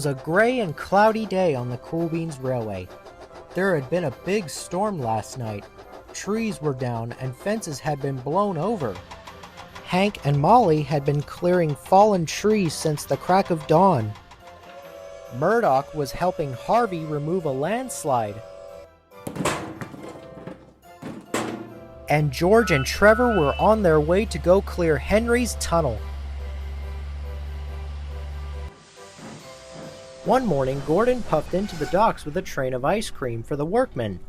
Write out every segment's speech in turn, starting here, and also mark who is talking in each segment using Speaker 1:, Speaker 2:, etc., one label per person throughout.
Speaker 1: was a gray and cloudy day on the Cool Beans Railway. There had been a big storm last night. Trees were down and fences had been blown over. Hank and Molly had been clearing fallen trees since the crack of dawn. Murdoch was helping Harvey remove a landslide. And George and Trevor were on their way to go clear Henry's tunnel. One morning, Gordon puffed into the docks with a train of ice cream for the workmen.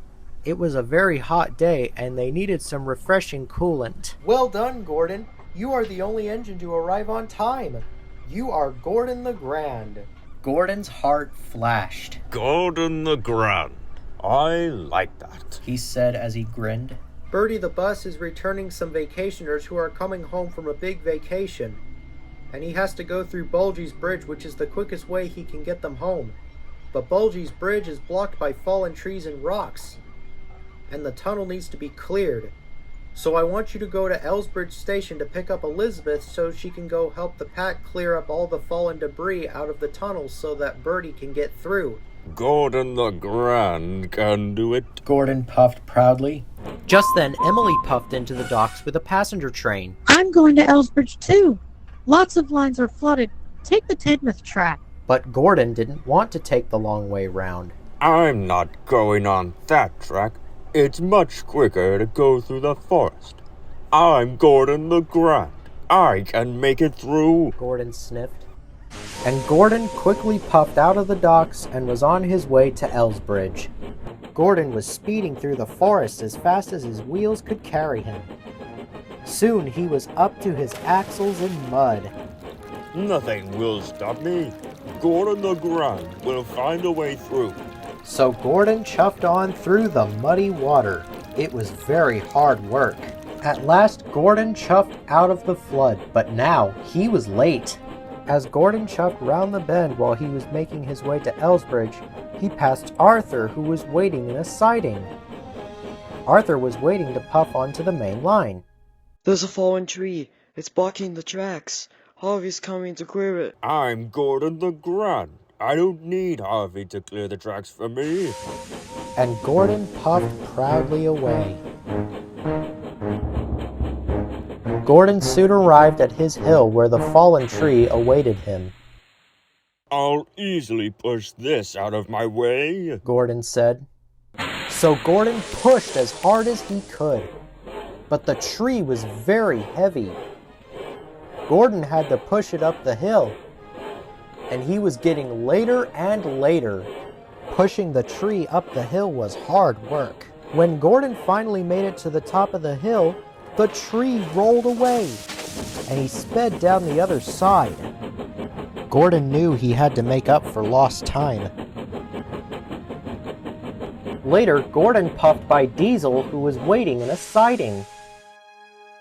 Speaker 1: It was a very hot day, and they needed some refreshing coolant. Well done, Gordon. You are the only engine to arrive on time. You are Gordon the Grand. Gordon's heart flashed.
Speaker 2: Gordon the Grand. I like that,
Speaker 1: he said as he grinned. Bertie the bus is returning some vacationers who are coming home from a big vacation. And he has to go through Bulgy's Bridge, which is the quickest way he can get them home. But Bulgy's Bridge is blocked by fallen trees and rocks, and the tunnel needs to be cleared. So I want you to go to Elsbridge Station to pick up Elizabeth so she can go help the pack clear up all the fallen debris out of the tunnel so that Bertie can get through.
Speaker 2: Gordon the Grand can do it,
Speaker 1: Gordon puffed proudly. Just then, Emily puffed into the docks with a passenger train.
Speaker 3: I'm going to Elsbridge too. Lots of lines are flooded. Take the Tidmouth track.
Speaker 1: But Gordon didn't want to take the long way round.
Speaker 2: I'm not going on that track. It's much quicker to go through the forest. I'm Gordon the Grand. I can make it through,
Speaker 1: Gordon sniffed. And Gordon quickly puffed out of the docks and was on his way to Elsbridge. Gordon was speeding through the forest as fast as his wheels could carry him. Soon he was up to his axles in mud.
Speaker 2: Nothing will stop me. Gordon the Grand will find a way through.
Speaker 1: So Gordon chuffed on through the muddy water. It was very hard work. At last, Gordon chuffed out of the flood, but now he was late. As Gordon chuffed round the bend while he was making his way to Elsbridge, he passed Arthur, who was waiting in a siding. Arthur was waiting to puff onto the main line.
Speaker 4: There's a fallen tree. It's blocking the tracks. Harvey's coming to clear it.
Speaker 2: I'm Gordon the Grand. I don't need Harvey to clear the tracks for me.
Speaker 1: And Gordon puffed proudly away. Gordon soon arrived at his hill where the fallen tree awaited him.
Speaker 2: I'll easily push this out of my way,
Speaker 1: Gordon said. So Gordon pushed as hard as he could. But the tree was very heavy. Gordon had to push it up the hill, and he was getting later and later. Pushing the tree up the hill was hard work. When Gordon finally made it to the top of the hill, the tree rolled away, and he sped down the other side. Gordon knew he had to make up for lost time. Later, Gordon puffed by Diesel, who was waiting in a siding.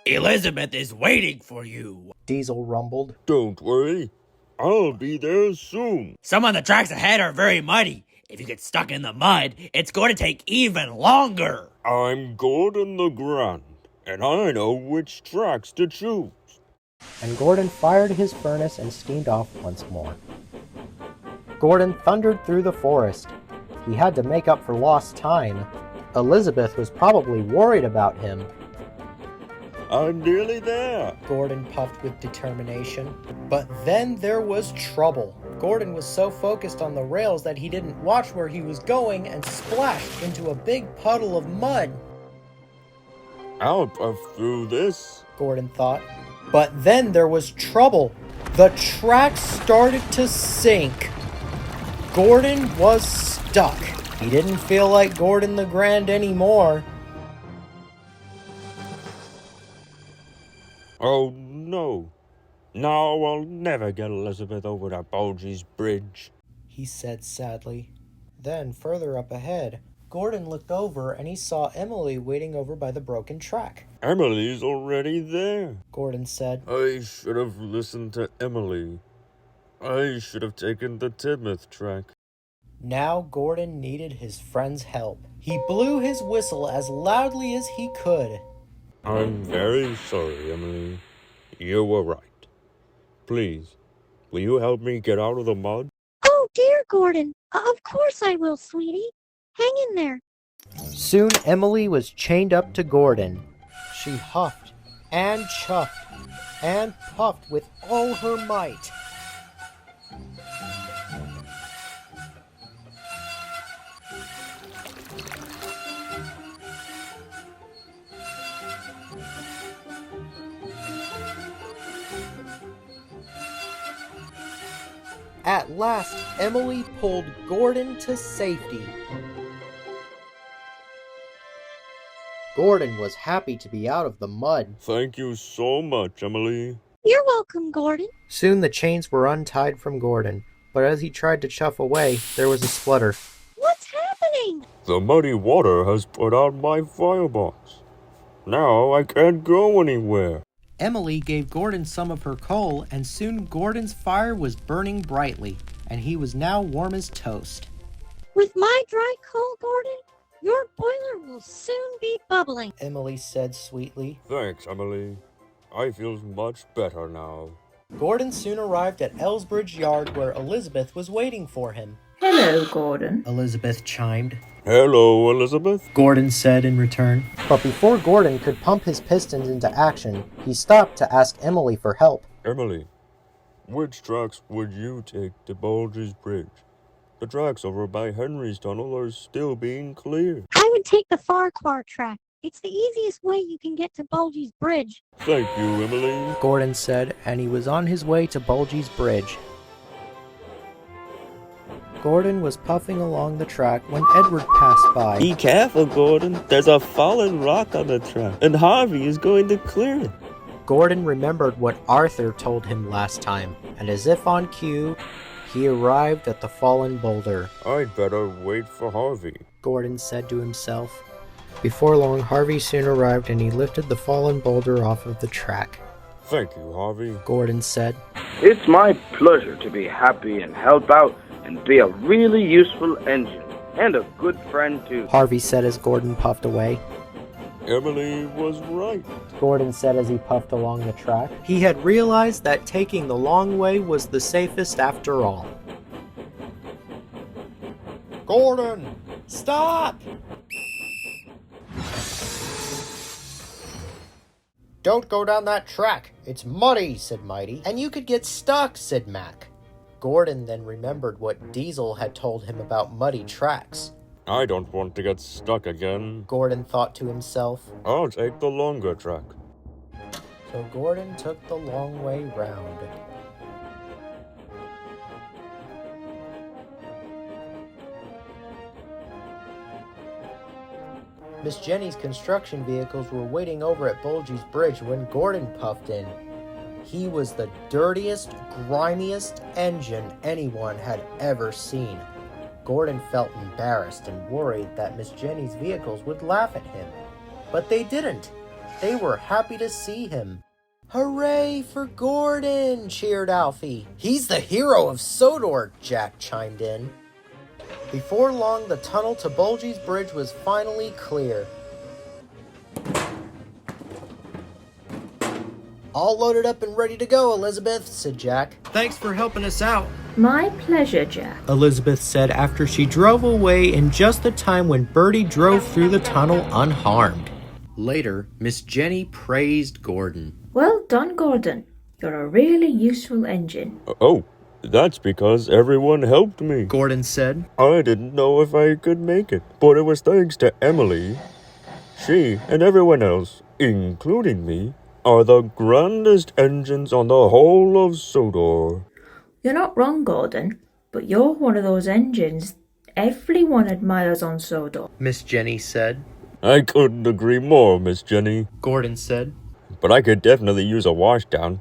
Speaker 5: Elizabeth is waiting for you,
Speaker 1: Diesel rumbled.
Speaker 2: Don't worry. I'll be there soon.
Speaker 5: Some of the tracks ahead are very muddy. If you get stuck in the mud, it's going to take even longer.
Speaker 2: I'm Gordon the Grand, and I know which tracks to choose.
Speaker 1: And Gordon fired his furnace and steamed off once more. Gordon thundered through the forest. He had to make up for lost time. Elizabeth was probably worried about him.
Speaker 2: I'm nearly there,
Speaker 1: Gordon puffed with determination. But then there was trouble. Gordon was so focused on the rails that he didn't watch where he was going and splashed into a big puddle of mud.
Speaker 2: I'll puff through this,
Speaker 1: Gordon thought. But then there was trouble. The track started to sink. Gordon was stuck. He didn't feel like Gordon the Grand anymore.
Speaker 2: Oh no. Now I'll never get Elizabeth over to Bulgy's Bridge,
Speaker 1: he said sadly. Then, further up ahead, Gordon looked over and he saw Emily waiting over by the broken track.
Speaker 2: Emily's already there,
Speaker 1: Gordon said.
Speaker 2: I should have listened to Emily. I should have taken the Tidmouth track.
Speaker 1: Now Gordon needed his friend's help. He blew his whistle as loudly as he could.
Speaker 2: I'm very sorry, Emily. You were right. Please, will you help me get out of the mud?
Speaker 3: Oh dear, Gordon. Of course I will, sweetie. Hang in there.
Speaker 1: Soon Emily was chained up to Gordon. She huffed and chuffed and puffed with all her might. At last, Emily pulled Gordon to safety. Gordon was happy to be out of the mud.
Speaker 2: Thank you so much, Emily.
Speaker 3: You're welcome, Gordon.
Speaker 1: Soon the chains were untied from Gordon, but as he tried to chuff away, there was a splutter.
Speaker 3: What's happening?
Speaker 2: The muddy water has put out my firebox. Now I can't go anywhere.
Speaker 1: Emily gave Gordon some of her coal, and soon Gordon's fire was burning brightly, and he was now warm as toast.
Speaker 3: With my dry coal, Gordon, your boiler will soon be bubbling.
Speaker 1: Emily said sweetly.
Speaker 2: Thanks, Emily. I feel much better now.
Speaker 1: Gordon soon arrived at Elsbridge Yard where Elizabeth was waiting for him.
Speaker 6: Hello, Gordon.
Speaker 1: Elizabeth chimed.
Speaker 2: Hello, Elizabeth.
Speaker 1: Gordon said in return. But before Gordon could pump his pistons into action, he stopped to ask Emily for help.
Speaker 2: Emily, which tracks would you take to Bulgy's Bridge? The tracks over by Henry's Tunnel are still being cleared.
Speaker 3: I would take the Farquhar track. It's the easiest way you can get to Bulgy's Bridge.
Speaker 2: Thank you, Emily.
Speaker 1: Gordon said, and he was on his way to Bulgy's Bridge. Gordon was puffing along the track when Edward passed by.
Speaker 7: Be careful, Gordon. There's a fallen rock on the track, and Harvey is going to clear it.
Speaker 1: Gordon remembered what Arthur told him last time, and as if on cue, he arrived at the fallen boulder.
Speaker 2: I'd better wait for Harvey,
Speaker 1: Gordon said to himself. Before long, Harvey soon arrived and he lifted the fallen boulder off of the track.
Speaker 2: Thank you, Harvey,
Speaker 1: Gordon said.
Speaker 8: It's my pleasure to be happy and help out and be a really useful engine, and a good friend too.
Speaker 1: Harvey said as Gordon puffed away.
Speaker 2: Emily was right,
Speaker 1: Gordon said as he puffed along the track. He had realized that taking the long way was the safest after all. Gordon, stop! Don't go down that track. It's muddy, said Mighty. And you could get stuck, said Mac. Gordon then remembered what Diesel had told him about muddy tracks.
Speaker 2: I don't want to get stuck again.
Speaker 1: Gordon thought to himself.
Speaker 2: I'll take the longer track.
Speaker 1: So Gordon took the long way round. Miss Jenny's construction vehicles were waiting over at Bulgy's Bridge when Gordon puffed in. He was the dirtiest, grimiest engine anyone had ever seen. Gordon felt embarrassed and worried that Miss Jenny's vehicles would laugh at him. But they didn't. They were happy to see him. Hooray for Gordon, cheered Alfie. He's the hero of Sodor, Jack chimed in. Before long, the tunnel to Bulgy's Bridge was finally clear. All loaded up and ready to go, Elizabeth, said Jack. Thanks for helping us out,
Speaker 6: My pleasure, Jack.
Speaker 1: Elizabeth said after she drove away in just the time when Bertie drove through the tunnel unharmed. Later, Miss Jenny praised Gordon.
Speaker 6: Well done, Gordon. You're a really useful engine.
Speaker 2: Oh, that's because everyone helped me.
Speaker 1: Gordon said.
Speaker 2: I didn't know if I could make it, but it was thanks to Emily. She and everyone else, including me, are the grandest engines on the whole of Sodor.
Speaker 6: You're not wrong, Gordon, but you're one of those engines everyone admires on Sodor.
Speaker 1: Miss Jenny said.
Speaker 2: I couldn't agree more, Miss Jenny.
Speaker 1: Gordon said.
Speaker 2: But I could definitely use a washdown.